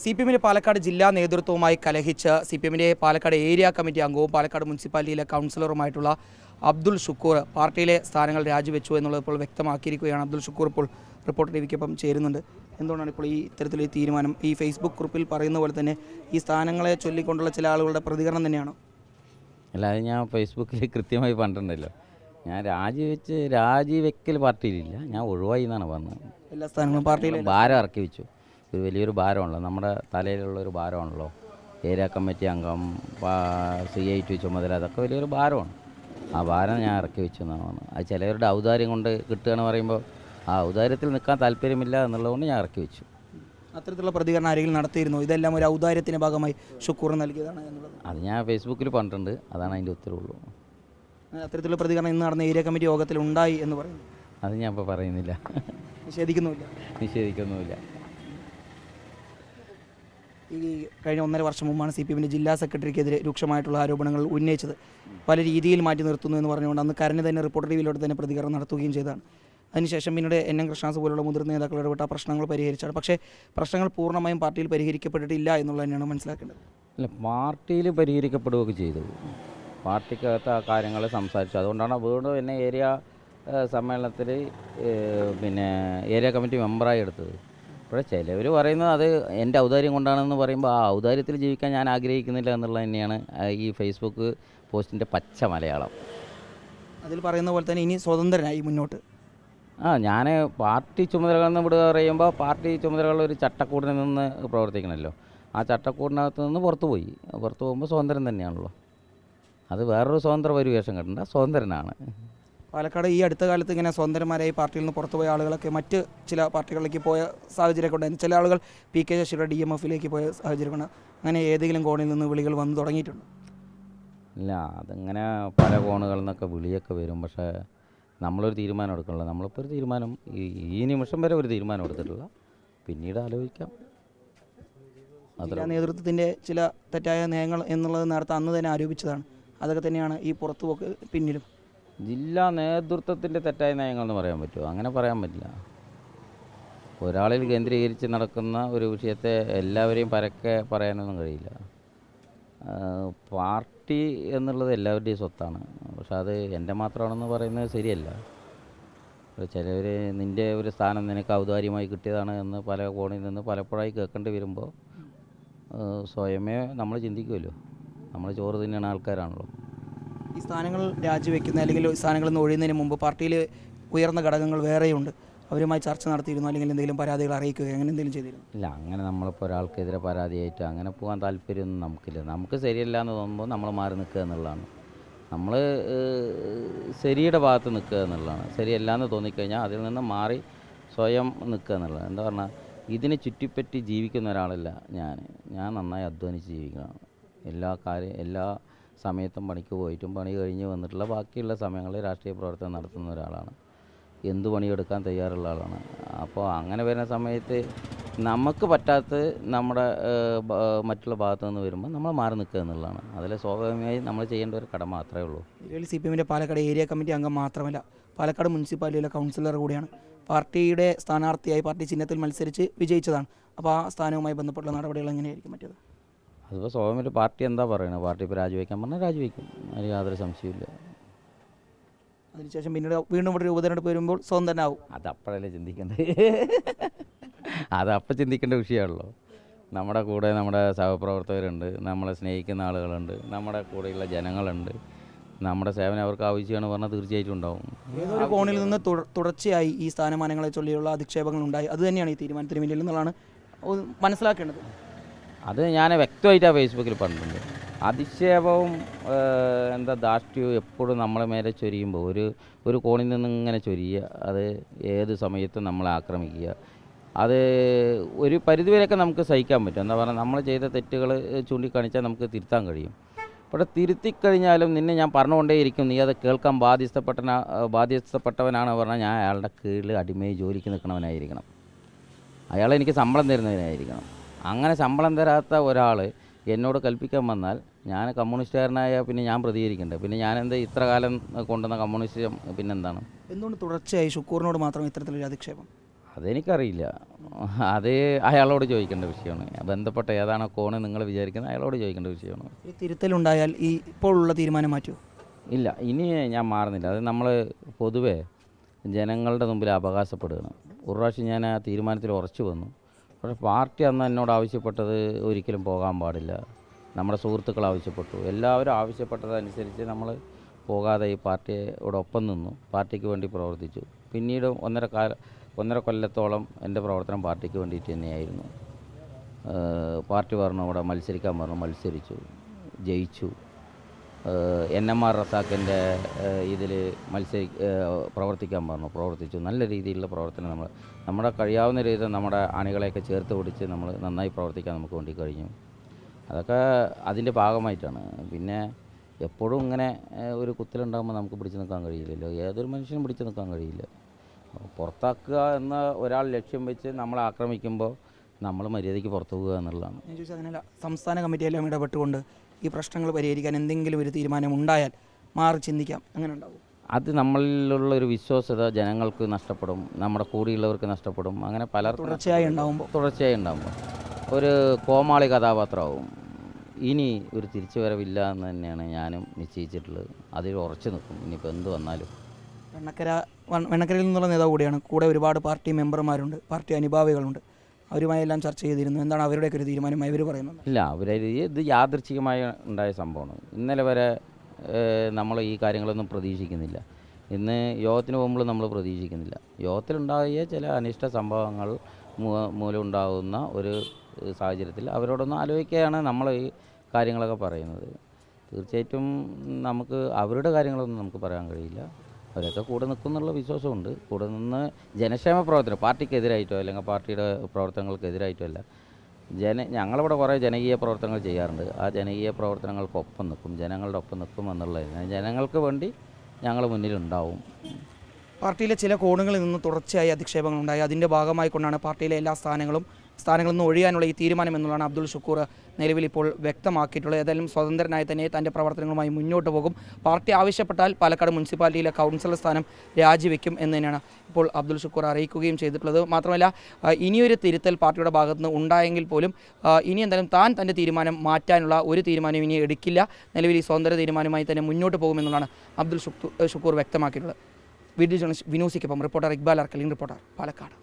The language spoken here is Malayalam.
CPM പാലക്കാട് ജില്ലാ നേതൃത്വവുമായി കലഹിച്ച് CPM പാലക്കാട് ഏരിയ കമ്മിറ്റി അംഗവും പാലക്കാട് മുനിസിപ്പാലിറ്റിയിലെ കൗൺസിലറുമായിട്ടുള്ള അബ്ദുൾ ഷുക്കൂർ പാർട്ടിയിലെ സ്ഥാനങ്ങൾ രാജിവെച്ചു എന്നുള്ളത് ഇപ്പോൾ വ്യക്തമാക്കിയിരിക്കുകയാണ്. അബ്ദുൾ ഷുക്കൂർ ഇപ്പോൾ റിപ്പോർട്ടർ ടിവിക്കൊപ്പം ചേരുന്നുണ്ട്. എന്തുകൊണ്ടാണ് ഇപ്പോൾ ഈ ഇത്തരത്തിലൊരു തീരുമാനം? ഈ ഫേസ്ബുക്ക് കുറിപ്പിൽ പറയുന്ന പോലെ തന്നെ ഈ സ്ഥാനങ്ങളെ ചൊല്ലിക്കൊണ്ടുള്ള ചില ആളുകളുടെ പ്രതികരണം തന്നെയാണോ? അല്ല, അത് ഞാൻ ഫേസ്ബുക്കിൽ കൃത്യമായി പറഞ്ഞിട്ടുണ്ടല്ലോ. ഞാൻ രാജിവെക്കൽ പാർട്ടിയിലില്ല, ഞാൻ ഒഴിവായി എന്നാണ് പറഞ്ഞത്. എല്ലാ സ്ഥാനങ്ങളും പാർട്ടിയിലെ ഭാരം ഇറക്കി വെച്ചു. ഒരു വലിയൊരു ഭാരമാണല്ലോ, നമ്മുടെ തലയിലുള്ളൊരു ഭാരമാണല്ലോ. ഏരിയ കമ്മിറ്റി അംഗം, CIT ചുമതല, അതൊക്കെ വലിയൊരു ഭാരമാണ്. ആ ഭാരം ഞാൻ ഇറക്കി വെച്ചു എന്നാണ് പറഞ്ഞത്. അത് ചിലവരുടെ ഔദാര്യം കൊണ്ട് കിട്ടുകയെന്ന് പറയുമ്പോൾ ആ ഔദാര്യത്തിൽ നിൽക്കാൻ താല്പര്യമില്ല എന്നുള്ളതുകൊണ്ട് ഞാൻ ഇറക്കി വെച്ചു. അത്തരത്തിലുള്ള പ്രതികരണം ആരെങ്കിലും നടത്തിയിരുന്നു? ഇതെല്ലാം ഒരു ഔദാര്യത്തിൻ്റെ ഭാഗമായി ഷുക്കൂർ നൽകിയതാണ് എന്നുള്ളത് അത് ഞാൻ ഫേസ്ബുക്കിൽ പറഞ്ഞിട്ടുണ്ട്. അതാണ് അതിൻ്റെ ഉത്തരവുള്ളൂ. അത്തരത്തിലുള്ള പ്രതികരണം ഇന്ന് നടന്ന ഏരിയ കമ്മിറ്റി യോഗത്തിൽ ഉണ്ടായി എന്ന് പറയുന്നു. അത് ഞാൻ ഇപ്പോൾ പറയുന്നില്ല, നിഷേധിക്കുന്നുമില്ല. ഈ കഴിഞ്ഞ 1.5 വർഷം മുമ്പാണ് CPM ജില്ലാ സെക്രട്ടറിക്കെതിരെ രൂക്ഷമായിട്ടുള്ള ആരോപണങ്ങൾ ഉന്നയിച്ചത്. പല രീതിയിൽ മാറ്റി നിർത്തുന്നു എന്ന് പറഞ്ഞുകൊണ്ട് അന്ന് കരഞ്ഞ് തന്നെ റിപ്പോർട്ടർ ടിവിയിലൂടെ തന്നെ പ്രതികരണം നടത്തുകയും ചെയ്തതാണ്. അതിനുശേഷം പിന്നീട് NM കൃഷ്ണദാസ് പോലുള്ള മുതിർന്ന നേതാക്കൾ ഇടപെട്ട പ്രശ്നങ്ങൾ പരിഹരിച്ചാണ്. പക്ഷേ പ്രശ്നങ്ങൾ പൂർണ്ണമായും പാർട്ടിയിൽ പരിഹരിക്കപ്പെട്ടിട്ടില്ല എന്നുള്ളത് തന്നെയാണ് മനസ്സിലാക്കേണ്ടത്. അല്ല, പാർട്ടിയിൽ പരിഹരിക്കപ്പെടുകയൊക്കെ ചെയ്തു. പാർട്ടിക്കകത്ത് ആ കാര്യങ്ങൾ സംസാരിച്ചു. അതുകൊണ്ടാണ് വീണ്ടും എന്നെ ഏരിയ സമ്മേളനത്തിൽ ഏരിയ കമ്മിറ്റി മെമ്പറായി എടുത്തത്. അപ്പോൾ ചിലവർ പറയുന്നത് അത് എൻ്റെ ഔദാര്യം കൊണ്ടാണെന്ന് പറയുമ്പോൾ ആ ഔദാര്യത്തിൽ ജീവിക്കാൻ ഞാൻ ആഗ്രഹിക്കുന്നില്ല എന്നുള്ളത് തന്നെയാണ് ഈ ഫേസ്ബുക്ക് പോസ്റ്റിൻ്റെ പച്ച മലയാളം. അതിൽ പറയുന്ന പോലെ തന്നെ ഇനി സ്വതന്ത്രനായി മുന്നോട്ട് ഞാൻ പാർട്ടി ചുമതലകളിൽ നിന്ന് വിടുക പറയുമ്പോൾ പാർട്ടി ചുമതലകളിൽ ഒരു ചട്ടക്കൂടിൽ നിന്ന് പ്രവർത്തിക്കണമല്ലോ. ആ ചട്ടക്കൂടിനകത്ത് നിന്ന് പുറത്തു പോകുമ്പോൾ സ്വതന്ത്രൻ തന്നെയാണല്ലോ. അത് വേറൊരു സ്വതന്ത്ര പരിവേഷം കണ്ടണ്ട, സ്വതന്ത്രനാണ്. പാലക്കാട് ഈ അടുത്ത കാലത്ത് ഇങ്ങനെ സ്വതന്ത്രന്മാരായി പാർട്ടിയിൽ നിന്ന് പുറത്തുപോയ ആളുകളൊക്കെ മറ്റ് ചില പാർട്ടികളിലേക്ക് പോയ സാഹചര്യമൊക്കെ ഉണ്ടായിരുന്നു. ചില ആളുകൾ PK ശശിയുടെ DMFലേക്ക് പോയ സാഹചര്യമാണ്. അങ്ങനെ ഏതെങ്കിലും കോണിൽ നിന്ന് വിളികൾ വന്നു തുടങ്ങിയിട്ടുണ്ട്? ഇല്ല, അതങ്ങനെ പല കോണുകളിൽ നിന്നൊക്കെ വിളിയൊക്കെ വരും. പക്ഷേ നമ്മളൊരു തീരുമാനം എടുക്കണല്ലോ. നമ്മളിപ്പോൾ ഒരു തീരുമാനം ഈ നിമിഷം വരെ ഒരു തീരുമാനം എടുത്തിട്ടില്ല. പിന്നീട് ആലോചിക്കാം. ജില്ലാ നേതൃത്വത്തിൻ്റെ ചില തെറ്റായ നയങ്ങൾ എന്നുള്ളത് നേരത്തെ അന്ന് തന്നെ ആരോപിച്ചതാണ്. അതൊക്കെ തന്നെയാണ് ഈ പുറത്തുപോക്ക് പിന്നിലും. ജില്ലാ നേതൃത്വത്തിൻ്റെ തെറ്റായ നയങ്ങളെന്ന് പറയാൻ പറ്റുമോ? അങ്ങനെ പറയാൻ പറ്റില്ല. ഒരാളിൽ കേന്ദ്രീകരിച്ച് നടക്കുന്ന ഒരു വിഷയത്തെ എല്ലാവരെയും പരക്കെ പറയാനൊന്നും കഴിയില്ല. പാർട്ടി എന്നുള്ളത് എല്ലാവരുടെയും സ്വത്താണ്. പക്ഷെ അത് എൻ്റെ മാത്രമാണെന്ന് പറയുന്നത് ശരിയല്ല. ചിലവർ നിൻ്റെ ഒരു സ്ഥാനം നിനക്ക് ഔദാര്യമായി കിട്ടിയതാണ് എന്ന് പല കോണിൽ നിന്ന് പലപ്പോഴായി കേൾക്കേണ്ടി വരുമ്പോൾ സ്വയമേ നമ്മൾ ചിന്തിക്കുമല്ലോ. നമ്മൾ ചോറ് തിന്നുന്ന ആൾക്കാരാണല്ലോ. ഈ സ്ഥാനങ്ങൾ രാജിവെക്കുന്ന അല്ലെങ്കിൽ സ്ഥാനങ്ങളിൽ നിന്ന് ഒഴിയുന്നതിന് മുമ്പ് പാർട്ടിയിൽ ഉയർന്ന ഘടകങ്ങൾ വേറെയുണ്ട്. അവരുമായി ചർച്ച നടത്തിയിരുന്നു, അല്ലെങ്കിൽ എന്തെങ്കിലും പരാതികൾ അറിയിക്കുക, അങ്ങനെ എന്തെങ്കിലും ചെയ്തിരുന്നു? ഇല്ല, അങ്ങനെ നമ്മളിപ്പോൾ ഒരാൾക്കെതിരെ പരാതിയായിട്ട് അങ്ങനെ പോകാൻ താല്പര്യമൊന്നും നമുക്കില്ല. നമുക്ക് ശരിയല്ല എന്ന് തോന്നുമ്പോൾ നമ്മൾ മാറി നിൽക്കുക എന്നുള്ളതാണ്. നമ്മൾ ശരിയുടെ ഭാഗത്ത് നിൽക്കുക എന്നുള്ളതാണ്. ശരിയല്ല എന്ന് തോന്നിക്കഴിഞ്ഞാൽ അതിൽ നിന്ന് മാറി സ്വയം നിൽക്കുക എന്നുള്ളതാണ്. എന്താ പറഞ്ഞാൽ ഇതിനെ ചുറ്റിപ്പറ്റി ജീവിക്കുന്ന ഒരാളല്ല ഞാൻ നന്നായി അധ്വാനിച്ച് ജീവിക്കണം. എല്ലാ സമയത്തും പണിക്ക് പോയിട്ടും പണി കഴിഞ്ഞ് വന്നിട്ടുള്ള ബാക്കിയുള്ള സമയങ്ങളിൽ രാഷ്ട്രീയ പ്രവർത്തനം നടത്തുന്ന ഒരാളാണ്. എന്ത് പണിയെടുക്കാൻ തയ്യാറുള്ള ആളാണ്. അപ്പോൾ അങ്ങനെ വരുന്ന സമയത്ത് നമുക്ക് പറ്റാത്ത നമ്മുടെ മറ്റുള്ള ഭാഗത്തു നിന്ന് വരുമ്പോൾ നമ്മൾ മാറി നിൽക്കുക എന്നുള്ളതാണ്. അതിൽ സ്വാഭാവികമായി നമ്മൾ ചെയ്യേണ്ട ഒരു കടമ മാത്രമേ ഉള്ളൂ. CPM പാലക്കാട് ഏരിയ കമ്മിറ്റി അംഗം മാത്രമല്ല, പാലക്കാട് മുനിസിപ്പാലിറ്റിയിലെ കൗൺസിലർ കൂടിയാണ്. പാർട്ടിയുടെ സ്ഥാനാർത്ഥിയായി പാർട്ടി ചിഹ്നത്തിൽ മത്സരിച്ച് വിജയിച്ചതാണ്. അപ്പോൾ ആ സ്ഥാനവുമായി ബന്ധപ്പെട്ടുള്ള നടപടികൾ എങ്ങനെയായിരിക്കും മറ്റേത്? അതിപ്പോൾ സ്വാഭാവികമായിട്ട് പാർട്ടി എന്താ പറയുന്നത്? പാർട്ടി ഇപ്പോൾ രാജിവെക്കാൻ പറഞ്ഞാൽ രാജിവെക്കും, അതിൽ യാതൊരു സംശയമില്ല. അതിനുശേഷം പിന്നീട് വീണ്ടും ഇവിടെ ഉപതെരഞ്ഞെടുപ്പ് വരുമ്പോൾ സ്വതന്ത്രനാവും. അതപ്പോഴല്ലേ ചിന്തിക്കേണ്ടത്. അതപ്പോൾ ചിന്തിക്കേണ്ട വിഷയമാണല്ലോ. നമ്മുടെ കൂടെ നമ്മുടെ സഹപ്രവർത്തകരുണ്ട്, നമ്മളെ സ്നേഹിക്കുന്ന ആളുകളുണ്ട്, നമ്മുടെ കൂടെയുള്ള ജനങ്ങളുണ്ട്. നമ്മുടെ സേവനം അവർക്ക് ആവശ്യമാണ് പറഞ്ഞാൽ തീർച്ചയായിട്ടും ഉണ്ടാവും. ഏതൊരു കോണിൽ നിന്ന് തുടർച്ചയായി ഈ സ്ഥാനമാനങ്ങളെ ചൊല്ലിയുള്ള അധിക്ഷേപങ്ങളുണ്ടായി. അത് തന്നെയാണ് ഈ തീരുമാനത്തിന് പിന്നിൽ എന്നുള്ളതാണ് മനസ്സിലാക്കേണ്ടത്. അത് ഞാൻ വ്യക്തമായിട്ട് ആ ഫേസ്ബുക്കിൽ പറഞ്ഞിട്ടുണ്ട്. അധിക്ഷേപവും ധാർഷ്ട്യവും എപ്പോഴും നമ്മളെ മേലെ ചൊരിയുമ്പോൾ ഒരു കോണിൽ നിന്ന് ഇങ്ങനെ ചൊരിയുക, അത് ഏത് സമയത്തും നമ്മളെ ആക്രമിക്കുക, അത് ഒരു പരിധിവരെയൊക്കെ നമുക്ക് സഹിക്കാൻ പറ്റും. എന്താ പറഞ്ഞാൽ നമ്മൾ ചെയ്ത തെറ്റുകൾ ചൂണ്ടിക്കാണിച്ചാൽ നമുക്ക് തിരുത്താൻ കഴിയും. പക്ഷേ തിരുത്തിക്കഴിഞ്ഞാലും നിന്നെ ഞാൻ പറഞ്ഞുകൊണ്ടേയിരിക്കും, നീ അത് കേൾക്കാൻ ബാധ്യസ്ഥപ്പെട്ടവനാണ് പറഞ്ഞാൽ ഞാൻ അയാളുടെ കീഴിൽ അടിമയെ ജോലിക്ക് നിൽക്കണവനായിരിക്കണം. അയാളെനിക്ക് ശമ്പളം തരുന്നതിനായിരിക്കണം. അങ്ങനെ ശമ്പളം തരാത്ത ഒരാൾ എന്നോട് കൽപ്പിക്കാൻ വന്നാൽ ഞാൻ കമ്മ്യൂണിസ്റ്റുകാരനായ പിന്നെ ഞാൻ പ്രതികരിക്കണ്ടേ? പിന്നെ ഞാനെന്ത് ഇത്ര കാലം കൊണ്ടുവന്ന കമ്മ്യൂണിസ്റ്റ് പിന്നെന്താണ്? എന്തുകൊണ്ട് തുടർച്ചയായി ഷുക്കൂറിനോട് മാത്രം ഇത്തരത്തിലൊരു അധിക്ഷേപം? അതെനിക്കറിയില്ല. അത് അയാളോട് ചോദിക്കേണ്ട വിഷയമാണ്. ബന്ധപ്പെട്ട ഏതാണോ കോണ് നിങ്ങൾ വിചാരിക്കുന്നത് അയാളോട് ചോദിക്കേണ്ട വിഷയമാണ്. ഈ തിരുത്തലുണ്ടായാൽ ഈ ഇപ്പോഴുള്ള തീരുമാനം മാറ്റുമോ? ഇല്ല, ഇനി ഞാൻ മാറുന്നില്ല. അത് നമ്മൾ പൊതുവേ ജനങ്ങളുടെ മുമ്പിൽ അവകാശപ്പെടുകയാണ്. ഒരു പ്രാവശ്യം ഞാൻ ആ തീരുമാനത്തിൽ ഉറച്ചു വന്നു. പക്ഷേ പാർട്ടി അന്ന് എന്നോട് ആവശ്യപ്പെട്ടത് ഒരിക്കലും പോകാൻ പാടില്ല. നമ്മുടെ സുഹൃത്തുക്കൾ ആവശ്യപ്പെട്ടു, എല്ലാവരും ആവശ്യപ്പെട്ടതനുസരിച്ച് നമ്മൾ പോകാതെ ഈ പാർട്ടിയോടൊപ്പം നിന്നു, പാർട്ടിക്ക് വേണ്ടി പ്രവർത്തിച്ചു. പിന്നീട് ഒന്നര കൊല്ലത്തോളം എൻ്റെ പ്രവർത്തനം പാർട്ടിക്ക് വേണ്ടിയിട്ട് തന്നെയായിരുന്നു. പാർട്ടി പറഞ്ഞു ഇവിടെ മത്സരിക്കാൻ പറഞ്ഞു, മത്സരിച്ചു, ജയിച്ചു. NMR റസാക്കിൻ്റെ ഇതിൽ പ്രവർത്തിക്കാൻ പറഞ്ഞു, പ്രവർത്തിച്ചു. നല്ല രീതിയിലുള്ള പ്രവർത്തനം നമ്മുടെ കഴിയാവുന്ന രീതിയിൽ നമ്മുടെ അണികളെയൊക്കെ ചേർത്ത് പിടിച്ച് നമ്മൾ നന്നായി പ്രവർത്തിക്കാൻ നമുക്ക് വേണ്ടി കഴിഞ്ഞു. അതൊക്കെ അതിൻ്റെ ഭാഗമായിട്ടാണ്. പിന്നെ എപ്പോഴും ഇങ്ങനെ ഒരു കുത്തലുണ്ടാകുമ്പോൾ നമുക്ക് പിടിച്ചു നിൽക്കാൻ കഴിയില്ലല്ലോ. ഏതൊരു മനുഷ്യനും പിടിച്ചു നിൽക്കാൻ കഴിയില്ല. പുറത്താക്കുക എന്ന ഒരാൾ ലക്ഷ്യം വെച്ച് നമ്മളെ ആക്രമിക്കുമ്പോൾ നമ്മൾ മര്യാദയ്ക്ക് പുറത്തു പോകുക എന്നുള്ളതാണ്. ഞാൻ ചോദിച്ചാൽ അങ്ങനെയല്ല, സംസ്ഥാന കമ്മിറ്റി എല്ലാം ഇടപെട്ടുകൊണ്ട് ഈ പ്രശ്നങ്ങൾ പരിഹരിക്കാൻ എന്തെങ്കിലും ഒരു തീരുമാനം ഉണ്ടായാൽ മാറി ചിന്തിക്കാം, അങ്ങനെ ഉണ്ടാവും? അത് നമ്മളിലുള്ള ഒരു വിശ്വാസ്യത ജനങ്ങൾക്ക് നഷ്ടപ്പെടും, നമ്മുടെ കൂടെയുള്ളവർക്ക് നഷ്ടപ്പെടും. അങ്ങനെ പലർക്കും തുടർച്ചയായി ഉണ്ടാകുമ്പോൾ ഒരു കോമാളി കഥാപാത്രമാവും. ഇനി ഒരു തിരിച്ചുവരവില്ല എന്ന് തന്നെയാണ് ഞാനും നിശ്ചയിച്ചിട്ടുള്ളത്. അതിൽ ഉറച്ചു നിൽക്കും, ഇനിയിപ്പോൾ എന്ത് വന്നാലും. വെണ്ണക്കരയിൽ നിന്നുള്ള നേതാവ് കൂടിയാണ്, കൂടെ ഒരുപാട് പാർട്ടി മെമ്പർമാരുണ്ട്, പാർട്ടി അനുഭാവികളുണ്ട്. അവരുമായെല്ലാം ചർച്ച ചെയ്തിരുന്നു. എന്താണ് അവരുടെയൊക്കെ ഒരു തീരുമാനമായി അവർ പറയുന്നത്? ഇല്ല, ഇത് യാദൃച്ഛികമായി ഉണ്ടായ സംഭവമാണ്. ഇന്നലെ വരെ നമ്മൾ ഈ കാര്യങ്ങളൊന്നും പ്രതീക്ഷിക്കുന്നില്ല. ഇന്ന് യോഗത്തിന് പോകുമ്പോൾ നമ്മൾ പ്രതീക്ഷിക്കുന്നില്ല. യോഗത്തിലുണ്ടായ ചില അനിഷ്ട സംഭവങ്ങൾ മൂലം ഉണ്ടാകുന്ന ഒരു സാഹചര്യത്തിൽ അവരോടൊന്ന് ആലോചിക്കുകയാണ് നമ്മൾ ഈ കാര്യങ്ങളൊക്കെ പറയുന്നത്. തീർച്ചയായിട്ടും നമുക്ക് അവരുടെ കാര്യങ്ങളൊന്നും നമുക്ക് പറയാൻ കഴിയില്ല. അവരൊക്കെ കൂടെ നിൽക്കുന്നുള്ള വിശ്വാസമുണ്ട്. കൂടെ നിന്ന് ജനക്ഷേമ പ്രവർത്തനം, പാർട്ടിക്കെതിരായിട്ടോ അല്ലെങ്കിൽ പാർട്ടിയുടെ പ്രവർത്തനങ്ങൾക്കെതിരായിട്ടോ അല്ല, ഞങ്ങളിവിടെ കുറേ ജനകീയ പ്രവർത്തനങ്ങൾ ചെയ്യാറുണ്ട്. ആ ജനകീയ പ്രവർത്തനങ്ങൾക്കൊപ്പം നിൽക്കും, ജനങ്ങളുടെ ഒപ്പം നിൽക്കും എന്നുള്ളതിന് ജനങ്ങൾക്ക് വേണ്ടി ഞങ്ങൾ മുന്നിലുണ്ടാവും. പാർട്ടിയിലെ ചില കോണുകളിൽ നിന്ന് തുടർച്ചയായി അധിക്ഷേപങ്ങളുണ്ടായി. അതിൻ്റെ ഭാഗമായി കൊണ്ടാണ് പാർട്ടിയിലെ എല്ലാ സ്ഥാനങ്ങളിൽ നിന്ന് ഒഴിയാനുള്ള ഈ തീരുമാനം എന്നുള്ളതാണ് അബ്ദുൾ ഷുക്കൂർ നിലവിൽ ഇപ്പോൾ വ്യക്തമാക്കിയിട്ടുള്ളത്. ഏതായാലും സ്വതന്ത്രനായി തന്നെ തൻ്റെ പ്രവർത്തനങ്ങളുമായി മുന്നോട്ട് പോകും. പാർട്ടി ആവശ്യപ്പെട്ടാൽ പാലക്കാട് മുനിസിപ്പാലിറ്റിയിലെ കൗൺസിലർ സ്ഥാനം രാജിവെക്കും എന്ന് തന്നെയാണ് ഇപ്പോൾ അബ്ദുൾ ഷുക്കൂർ അറിയിക്കുകയും ചെയ്തിട്ടുള്ളത്. മാത്രമല്ല, ഇനിയൊരു തിരുത്തൽ പാർട്ടിയുടെ ഭാഗത്ത് നിന്ന് ഉണ്ടായെങ്കിൽ പോലും ഇനി എന്തായാലും തൻ്റെ തീരുമാനം മാറ്റാനുള്ള ഒരു തീരുമാനം ഇനി എടുക്കില്ല. നിലവിൽ ഈ സ്വതന്ത്ര തീരുമാനമായി തന്നെ മുന്നോട്ട് പോകുമെന്നുള്ളതാണ് അബ്ദുൾ ഷുക്കൂർ വ്യക്തമാക്കിയിട്ടുള്ളത്. വീഡിയോ ജേർണലിസ്റ്റ് വിനോസിക്കൊപ്പം റിപ്പോർട്ടർ ഇക്ബാൽ അർക്കലിൻ, റിപ്പോർട്ടർ പാലക്കാട്.